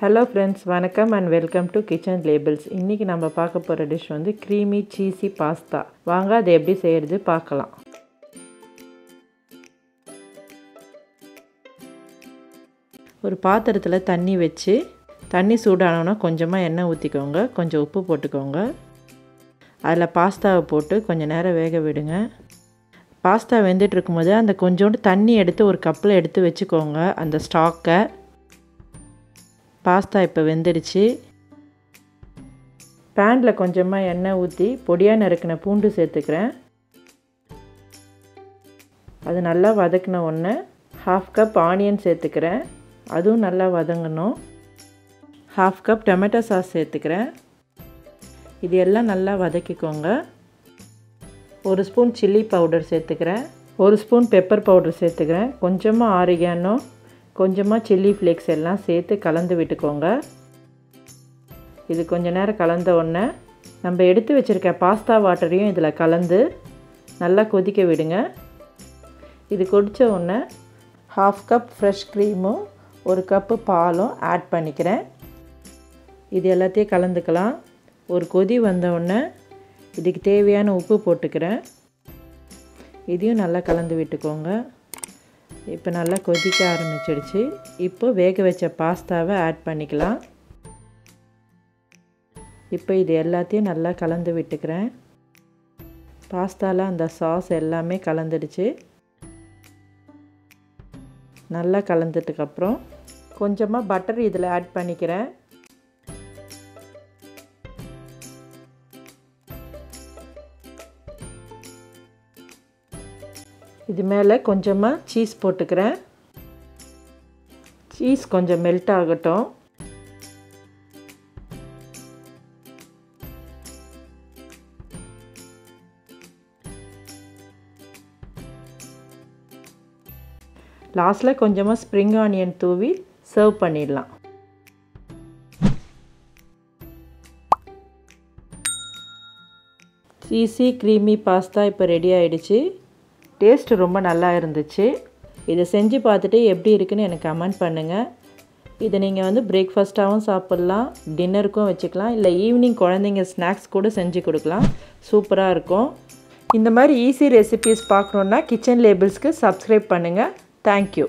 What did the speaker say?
Hello friends, வணக்கம் and welcome to Kitchen Labels. இன்னைக்கு நம்ம பார்க்க போற டிஷ் வந்து creamy cheesy pasta. வாங்க அதை எப்படி செய்யறது பார்க்கலாம். ஒரு பாத்திரத்துல தண்ணி வெச்சு தண்ணி சூடானோனா கொஞ்சமா எண்ணெய் ஊத்திக்கோங்க, கொஞ்சம் உப்பு போட்டுக்கோங்க. அதுல பாஸ்தாவை போட்டு கொஞ்ச நேரம் வேக விடுங்க. பாஸ்தா வெந்திட்டு இருக்கும்போது அந்த கொஞ்சோண்டு தண்ணி எடுத்து ஒரு கப்ல எடுத்து வெச்சுக்கோங்க, அந்த ஸ்டாக்கை. பாஸ்தா இப்போ வெந்துடுச்சு. பேனில் கொஞ்சமாக எண்ணெய் ஊற்றி பொடியாக நறுக்கின பூண்டு சேர்த்துக்கிறேன். அது நல்லா வதக்கின உடனே 1/2 கப் ஆனியன் சேர்த்துக்கிறேன், அதுவும் நல்லா வதங்கணும். 1/2 கப் டொமேட்டோ சாஸ் சேர்த்துக்கிறேன். இது எல்லாம் நல்லா வதக்கிக்கோங்க. 1 ஸ்பூன் சில்லி பவுடர் சேர்த்துக்கிறேன், 1 ஸ்பூன் பெப்பர் பவுடர் சேர்த்துக்கிறேன், கொஞ்சமாக ஆரிகானோ, கொஞ்சமாக சில்லி ஃப்ளேக்ஸ் எல்லாம் சேர்த்து கலந்து விட்டுக்கோங்க. இது கொஞ்ச நேரம் கலந்த உடனே நம்ம எடுத்து வச்சுருக்க பாஸ்தா வாட்டரையும் இதில் கலந்து நல்லா கொதிக்க விடுங்க. இது கொதித்த உடனே 1/2 கப் ஃப்ரெஷ் க்ரீமும் 1 கப்பு பாலும் ஆட் பண்ணிக்கிறேன். இது எல்லாத்தையும் கலந்துக்கலாம். ஒரு கொதி வந்த உடனே இதுக்கு தேவையான உப்பு போட்டுக்கிறேன். இதையும் நல்லா கலந்து விட்டுக்கோங்க. இப்போ நல்லா கொதிக்க ஆரம்பிச்சிடுச்சு. இப்போ வேக வச்ச பாஸ்தாவை ஆட் பண்ணிக்கலாம். இப்போ இது எல்லாத்தையும் நல்லா கலந்து விட்டுக்கிறேன். பாஸ்தாவில் அந்த சாஸ் எல்லாமே கலந்துடுச்சு. நல்லா கலந்ததுக்கப்புறம் கொஞ்சமாக பட்டர் இதில் ஆட் பண்ணிக்கிறேன். இது மேலே கொஞ்சமாக சீஸ் போட்டுக்கிறேன். சீஸ் கொஞ்சம் மெல்ட் ஆகட்டும். லாஸ்ட்டில் கொஞ்சமாக ஸ்ப்ரிங் ஆனியன் தூவி சர்வ் பண்ணிடலாம். சீஸி க்ரீமி பாஸ்தா இப்போ ரெடி ஆகிடுச்சு. டேஸ்ட் ரொம்ப நல்லா இருந்துச்சு. இதை செஞ்சு பார்த்துட்டு எப்படி இருக்குன்னு எனக்கு கமெண்ட் பண்ணுங்கள். இதை நீங்கள் வந்து பிரேக்ஃபாஸ்ட்டாகவும் சாப்பிட்லாம், டின்னருக்கும் வச்சுக்கலாம், இல்லை ஈவினிங் குழந்தைங்க ஸ்நாக்ஸ் கூட செஞ்சு கொடுக்கலாம். சூப்பராக இருக்கும். இந்த மாதிரி ஈஸி ரெசிபீஸ் பார்க்கணுன்னா கிச்சன் லேபிள்ஸ்க்கு சப்ஸ்கிரைப் பண்ணுங்கள். தேங்க்யூ.